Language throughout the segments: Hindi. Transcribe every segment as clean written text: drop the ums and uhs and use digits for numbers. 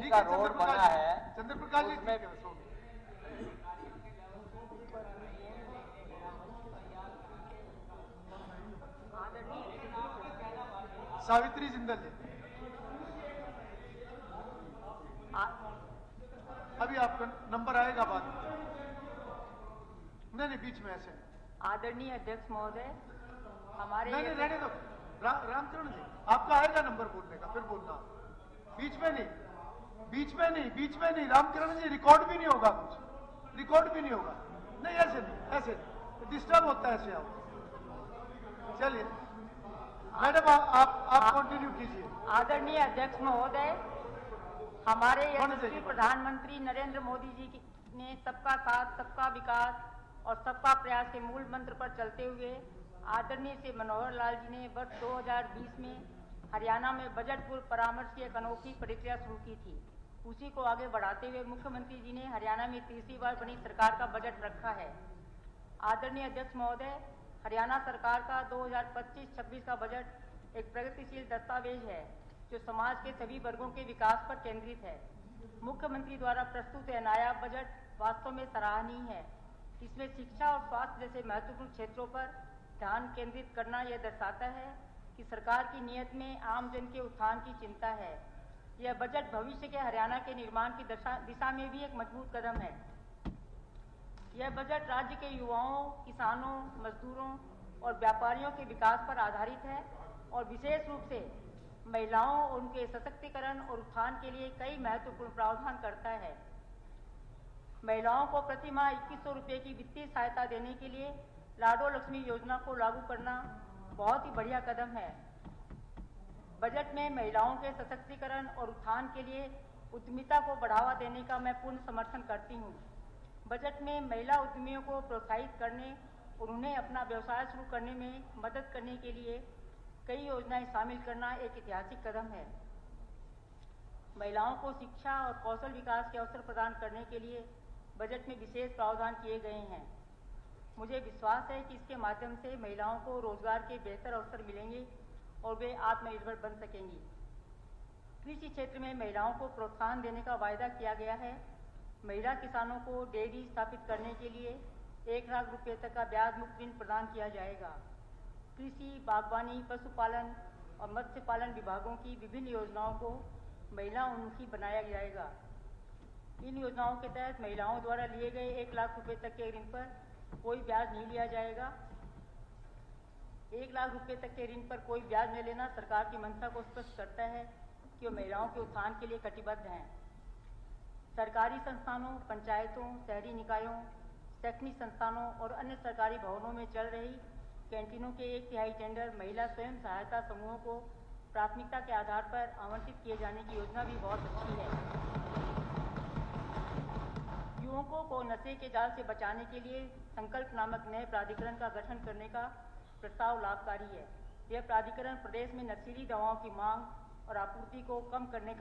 का रोड बना है चंद्रप्रकाश जी उसमें सावित्री जिंदल जी, अभी आपका नंबर आएगा बाद में। नहीं बीच में ऐसे। आदरणीय अध्यक्ष महोदय, हमारे नहीं रहने दो। रामचरण जी, आपका आएगा नंबर बोलने का, फिर बोलना। बीच में नहीं, बीच में नहीं, बीच में नहीं। रामचरण जी, रिकॉर्ड भी नहीं होगा, कुछ रिकॉर्ड भी नहीं होगा। नहीं ऐसे नहीं, ऐसे डिस्टर्ब होता है ऐसे। आप चलिए मैडम, आप कंटिन्यू कीजिए। आदरणीय अध्यक्ष महोदय, हमारे यशस्वी प्रधानमंत्री नरेंद्र मोदी जी ने सबका साथ, सबका विकास और सबका प्रयास के मूल मंत्र पर चलते हुए आदरणीय श्री मनोहर लाल जी ने वर्ष 2020 में हरियाणा में बजट पूर्व परामर्श की एक अनोखी प्रक्रिया शुरू की थी। उसी को आगे बढ़ाते हुए मुख्यमंत्री जी ने हरियाणा में तीसरी बार बनी सरकार का बजट रखा है। आदरणीय अध्यक्ष महोदय, हरियाणा सरकार का 2025-26 का बजट एक प्रगतिशील दस्तावेज है जो समाज के सभी वर्गों के विकास पर केंद्रित है। मुख्यमंत्री द्वारा प्रस्तुत यह नया बजट वास्तव में सराहनीय है। इसमें शिक्षा और स्वास्थ्य जैसे महत्वपूर्ण क्षेत्रों पर ध्यान केंद्रित करना यह दर्शाता है कि सरकार की नीयत में आम जन के उत्थान की चिंता है। यह बजट भविष्य के हरियाणा के निर्माण की दिशा में भी एक मजबूत कदम है। यह बजट राज्य के युवाओं, किसानों, मजदूरों और व्यापारियों के विकास पर आधारित है और विशेष रूप से महिलाओं और उनके सशक्तिकरण और उत्थान के लिए कई महत्वपूर्ण प्रावधान करता है। महिलाओं को प्रति माह 2100 रुपये की वित्तीय सहायता देने के लिए लाडो लक्ष्मी योजना को लागू करना बहुत ही बढ़िया कदम है। बजट में महिलाओं के सशक्तिकरण और उत्थान के लिए उद्यमिता को बढ़ावा देने का मैं पूर्ण समर्थन करती हूँ। बजट में महिला उद्यमियों को प्रोत्साहित करने और उन्हें अपना व्यवसाय शुरू करने में मदद करने के लिए कई योजनाएं शामिल करना एक ऐतिहासिक कदम है। महिलाओं को शिक्षा और कौशल विकास के अवसर प्रदान करने के लिए बजट में विशेष प्रावधान किए गए हैं। मुझे विश्वास है कि इसके माध्यम से महिलाओं को रोजगार के बेहतर अवसर मिलेंगे और वे आत्मनिर्भर बन सकेंगी। कृषि क्षेत्र में महिलाओं को प्रोत्साहन देने का वायदा किया गया है। महिला किसानों को डेयरी स्थापित करने के लिए 1 लाख रुपये तक का ब्याज मुक्त ऋण प्रदान किया जाएगा। कृषि, बागवानी, पशुपालन और मत्स्य पालन विभागों की विभिन्न योजनाओं को महिला उन्मुखी बनाया जाएगा। इन योजनाओं के तहत महिलाओं द्वारा लिए गए 1 लाख रुपये तक के ऋण पर कोई ब्याज नहीं लिया जाएगा। 1 लाख रुपये तक के ऋण पर कोई ब्याज न लेना सरकार की मंशा को स्पष्ट करता है कि वो महिलाओं के उत्थान के लिए कटिबद्ध हैं। सरकारी संस्थानों, पंचायतों, शहरी निकायों, शैक्षणिक संस्थानों और अन्य सरकारी भवनों में चल रही कैंटीनों के 1/3 टेंडर महिला स्वयं सहायता समूहों को प्राथमिकता के आधार पर आवंटित किए जाने की योजना भी बहुत अच्छी है। युवकों को नशे के जाल से बचाने के लिए संकल्प नामक नए प्राधिकरण का गठन करने का प्रस्ताव लाभकारी है। यह प्राधिकरण प्रदेश में नशीली दवाओं की मांग और आपूर्ति को कम करने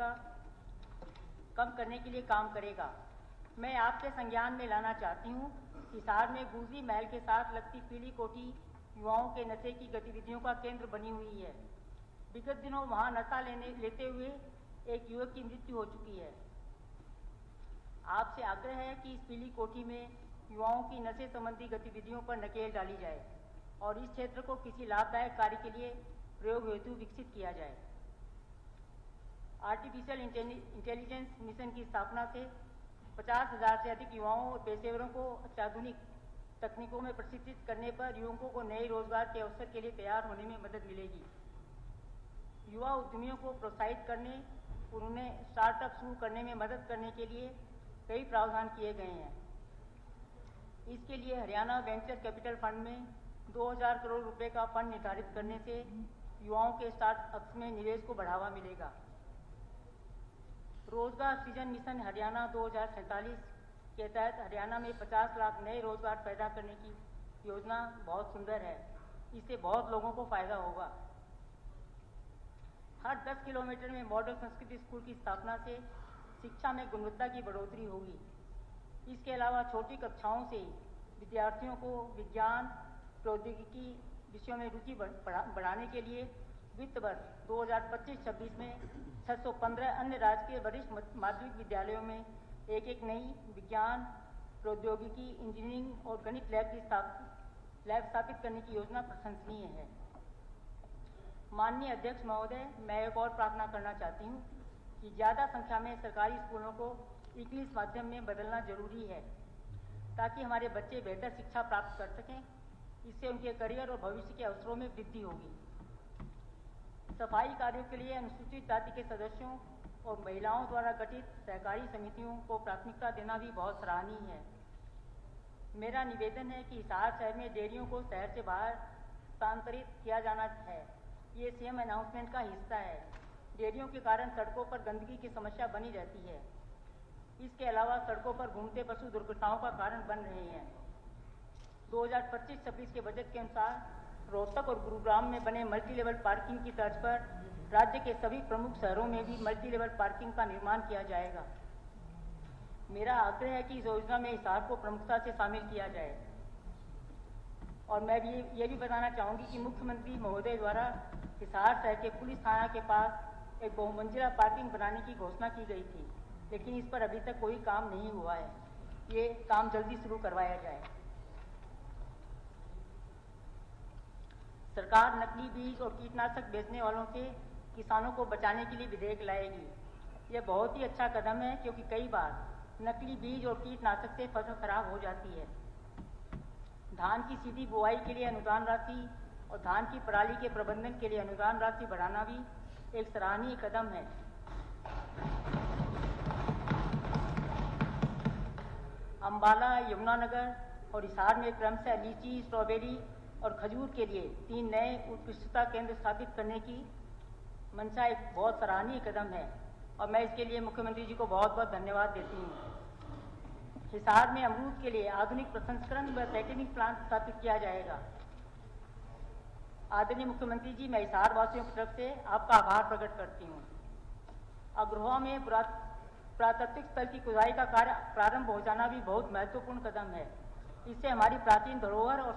के लिए काम करेगा। मैं आपके संज्ञान में लाना चाहती हूँ कि हिसार में गुलजी महल के साथ लगती पीली कोठी युवाओं के नशे की गतिविधियों का केंद्र बनी हुई है। विगत दिनों वहां नशा लेते हुए एक युवक की मृत्यु हो चुकी है। आपसे आग्रह है कि इस पीली कोठी में युवाओं की नशे संबंधी गतिविधियों पर नकेल डाली जाए और इस क्षेत्र को किसी लाभदायक कार्य के लिए प्रयोग हेतु विकसित किया जाए। आर्टिफिशियल इंटेलिजेंस मिशन की स्थापना से 50,000 से अधिक युवाओं और पेशेवरों को अत्याधुनिक तकनीकों में प्रशिक्षित करने पर युवकों को नए रोजगार के अवसर के लिए तैयार होने में मदद मिलेगी। युवा उद्यमियों को प्रोत्साहित करने और उन्हें स्टार्टअप शुरू करने में मदद करने के लिए कई प्रावधान किए गए हैं। इसके लिए हरियाणा वेंचर कैपिटल फंड में 2000 करोड़ रुपए का फंड निर्धारित करने से युवाओं के स्टार्टअप्स में निवेश को बढ़ावा मिलेगा। रोजगार सृजन मिशन हरियाणा 2047 के तहत हरियाणा में 50 लाख नए रोजगार पैदा करने की योजना बहुत सुंदर है। इससे बहुत लोगों को फायदा होगा। हर 10 किलोमीटर में मॉडल संस्कृत स्कूल की स्थापना से शिक्षा में गुणवत्ता की बढ़ोतरी होगी। इसके अलावा छोटी कक्षाओं से विद्यार्थियों को विज्ञान, प्रौद्योगिकी विषयों में रुचि बढ़ाने के लिए वित्त वर्ष 2025-26 में 615 अन्य राजकीय वरिष्ठ माध्यमिक विद्यालयों में एक नई विज्ञान, प्रौद्योगिकी, इंजीनियरिंग और गणित लैब स्थापित करने की योजना प्रशंसनीय है। माननीय अध्यक्ष महोदय, मैं एक और प्रार्थना करना चाहती हूँ कि ज़्यादा संख्या में सरकारी स्कूलों को इंग्लिश माध्यम में बदलना जरूरी है ताकि हमारे बच्चे बेहतर शिक्षा प्राप्त कर सकें। इससे उनके करियर और भविष्य के अवसरों में वृद्धि होगी। सफाई कार्यों के लिए अनुसूचित जाति के सदस्यों और महिलाओं द्वारा गठित सहकारी समितियों को प्राथमिकता देना भी बहुत सराहनीय है। मेरा निवेदन है कि हिसार शहर में डेयरियों को शहर से बाहर स्थानांतरित किया जाना है। ये सीएम अनाउंसमेंट का हिस्सा है। डेयरियों के कारण सड़कों पर गंदगी की समस्या बनी रहती है। इसके अलावा सड़कों पर घूमते पशु दुर्घटनाओं का कारण बन रहे हैं। 2025-26 के बजट के अनुसार रोहतक और गुरुग्राम में बने मल्टी लेवल पार्किंग की तर्ज पर राज्य के सभी प्रमुख शहरों में भी मल्टी लेवल पार्किंग का निर्माण किया जाएगा। मेरा आग्रह है कि इस योजना में हिसार को प्रमुखता से शामिल किया जाए। और मैं भी ये भी बताना चाहूँगी कि मुख्यमंत्री महोदय द्वारा हिसार शहर के पुलिस थाना के पास एक बहुमंजिला पार्किंग बनाने की घोषणा की गई थी, लेकिन इस पर अभी तक कोई काम नहीं हुआ है। ये काम जल्दी शुरू करवाया जाए। सरकार नकली बीज और कीटनाशक बेचने वालों से किसानों को बचाने के लिए विधेयक लाएगी। यह बहुत ही अच्छा कदम है क्योंकि कई बार नकली बीज और कीटनाशक से फसल खराब हो जाती है। धान की सीधी बुआई के लिए अनुदान राशि और धान की पराली के प्रबंधन के लिए अनुदान राशि बढ़ाना भी एक सराहनीय कदम है। अंबाला, यमुनानगर और हिसार में क्रमशः लीची, स्ट्रॉबेरी और खजूर के लिए 3 नए उत्कृष्टता केंद्र स्थापित करने की मंशा एक बहुत सराहनीय कदम है और मैं इसके लिए मुख्यमंत्री जी को बहुत बहुत धन्यवाद देती हूँ। हिसार में अमरूद के लिए आधुनिक प्रसंस्करण व पैकेजिंग प्लांट स्थापित किया जाएगा। आदरणीय मुख्यमंत्री जी, मैं हिसार वासियों की तरफ से आपका आभार प्रकट करती हूँ। अग्रोहा में पुरातात्विक स्थल की खुदाई का कार्य प्रारंभ हो जाना भी बहुत महत्वपूर्ण कदम है। इससे हमारी प्राचीन धरोहर और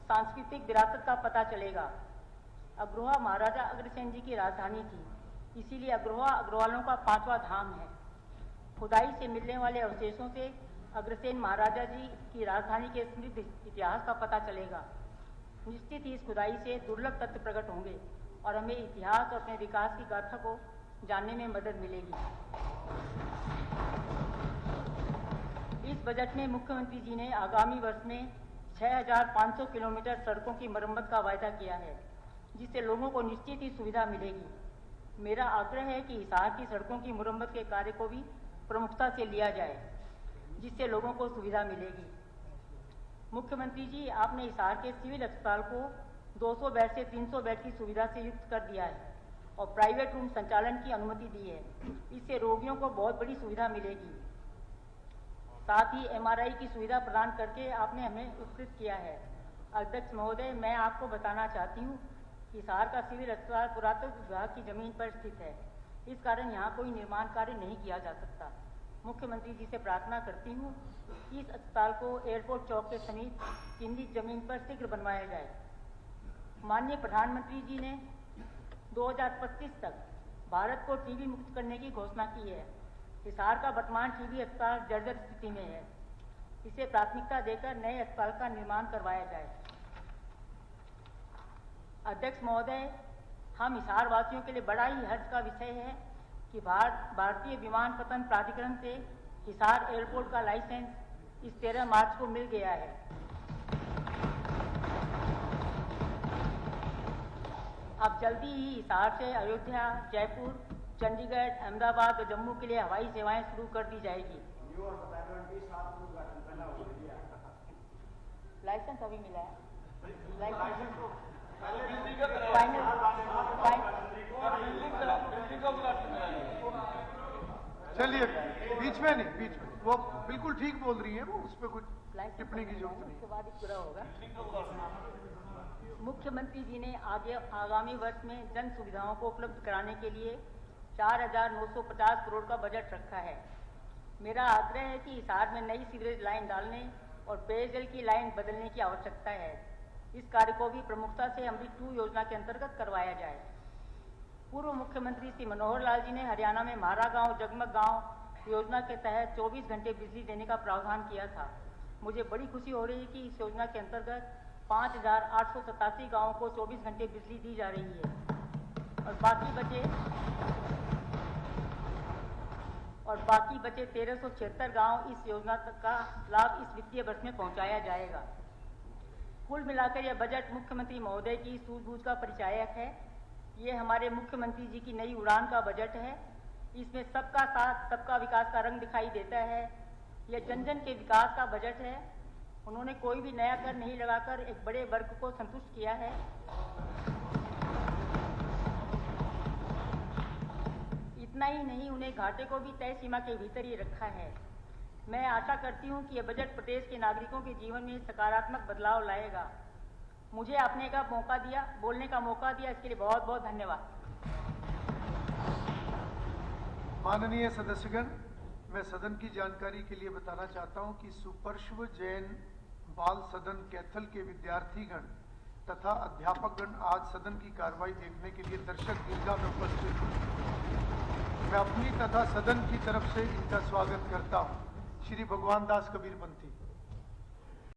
सांस्कृतिक विरासत का पता चलेगा। अग्रोहा महाराजा अग्रसेन जी की राजधानी थी, इसीलिए अग्रोहा अग्रवालों का 5वां धाम है। खुदाई से मिलने वाले अवशेषों से अग्रसेन महाराजा जी की राजधानी के समृद्ध इतिहास का पता चलेगा। निश्चित ही इस खुदाई से दुर्लभ तथ्य प्रकट होंगे और हमें इतिहास और अपने विकास की गाथा को जानने में मदद मिलेगी। इस बजट में मुख्यमंत्री जी ने आगामी वर्ष में 6500 किलोमीटर सड़कों की मरम्मत का वायदा किया है, जिससे लोगों को निश्चित ही सुविधा मिलेगी। मेरा आग्रह है कि हिसार की सड़कों की मरम्मत के कार्य को भी प्रमुखता से लिया जाए, जिससे लोगों को सुविधा मिलेगी। मुख्यमंत्री जी, आपने हिसार के सिविल अस्पताल को 200 बेड से 300 बेड की सुविधा से युक्त कर दिया है और प्राइवेट रूम संचालन की अनुमति दी है। इससे रोगियों को बहुत बड़ी सुविधा मिलेगी। साथ ही एमआरआई की सुविधा प्रदान करके आपने हमें उपकृत किया है। अध्यक्ष महोदय, मैं आपको बताना चाहती हूँ कि हिसार का सिविल अस्पताल पुरातत्व विभाग की जमीन पर स्थित है, इस कारण यहाँ कोई निर्माण कार्य नहीं किया जा सकता। मुख्यमंत्री जी से प्रार्थना करती हूँ कि इस अस्पताल को एयरपोर्ट चौक के समीप चिन्हित जमीन पर शीघ्र बनवाया जाए। माननीय प्रधानमंत्री जी ने 2025 तक भारत को टीबी मुक्त करने की घोषणा की है। हिसार का वर्तमान टीबी अस्पताल जर्जर स्थिति में है। इसे प्राथमिकता देकर नए अस्पताल का निर्माण करवाया जाए। अध्यक्ष महोदय, हम हिसार वासियों के लिए बड़ा ही हर्ष का विषय है कि भारतीय विमानपत्तन प्राधिकरण से हिसार एयरपोर्ट का लाइसेंस इस 13 मार्च को मिल गया है। अब जल्दी ही हिसार से अयोध्या, जयपुर, चंडीगढ़, अहमदाबाद और जम्मू के लिए हवाई सेवाएं शुरू कर दी जाएगी। लाइसेंस अभी मिला है। चलिए, बीच में नहीं, बीच में वो बिल्कुल ठीक बोल रही है, वो उस पर कुछ टिप्पणी की जरूरत नहीं। उसके बाद ही पूरा होगा। मुख्यमंत्री जी ने आगामी वर्ष में जन सुविधाओं को उपलब्ध कराने के लिए 4,950 करोड़ का बजट रखा है। मेरा आग्रह है कि हिसार में नई सीवरेज लाइन डालने और पेयजल की लाइन बदलने की आवश्यकता है। इस कार्य को भी प्रमुखता से अमृत 2 योजना के अंतर्गत करवाया जाए। पूर्व मुख्यमंत्री श्री मनोहर लाल जी ने हरियाणा में म्हारा गांव जगमग गांव योजना के तहत 24 घंटे बिजली देने का प्रावधान किया था। मुझे बड़ी खुशी हो रही है कि इस योजना के अंतर्गत 5,887 गांवों को 24 घंटे बिजली दी जा रही है और बाकी बचे 1376 गांव इस योजना का लाभ इस वित्तीय वर्ष में पहुंचाया जाएगा। कुल मिलाकर यह बजट मुख्यमंत्री महोदय की सूझबूझ का परिचायक है। ये हमारे मुख्यमंत्री जी की नई उड़ान का बजट है। इसमें सबका साथ सबका विकास का रंग दिखाई देता है। यह जन जन के विकास का बजट है। उन्होंने कोई भी नया कर नहीं लगाकर एक बड़े वर्ग को संतुष्ट किया है। इतना ही नहीं, उन्हें घाटे को भी तय सीमा के भीतर ही रखा है। मैं आशा करती हूं कि यह बजट प्रदेश के नागरिकों के जीवन में सकारात्मक बदलाव लाएगा। मुझे बोलने का मौका दिया, इसके लिए बहुत बहुत धन्यवाद। माननीय सदस्यगण, मैं सदन की जानकारी के लिए बताना चाहता हूं कि सुपर्श्व जैन बाल सदन कैथल के विद्यार्थीगण तथा अध्यापकगण आज सदन की कार्रवाई देखने के लिए दर्शक दीर्घा में उपस्थित हैं। मैं अपनी तथा सदन की तरफ से इनका स्वागत करता हूं। श्री भगवान दास कबीरपंथी।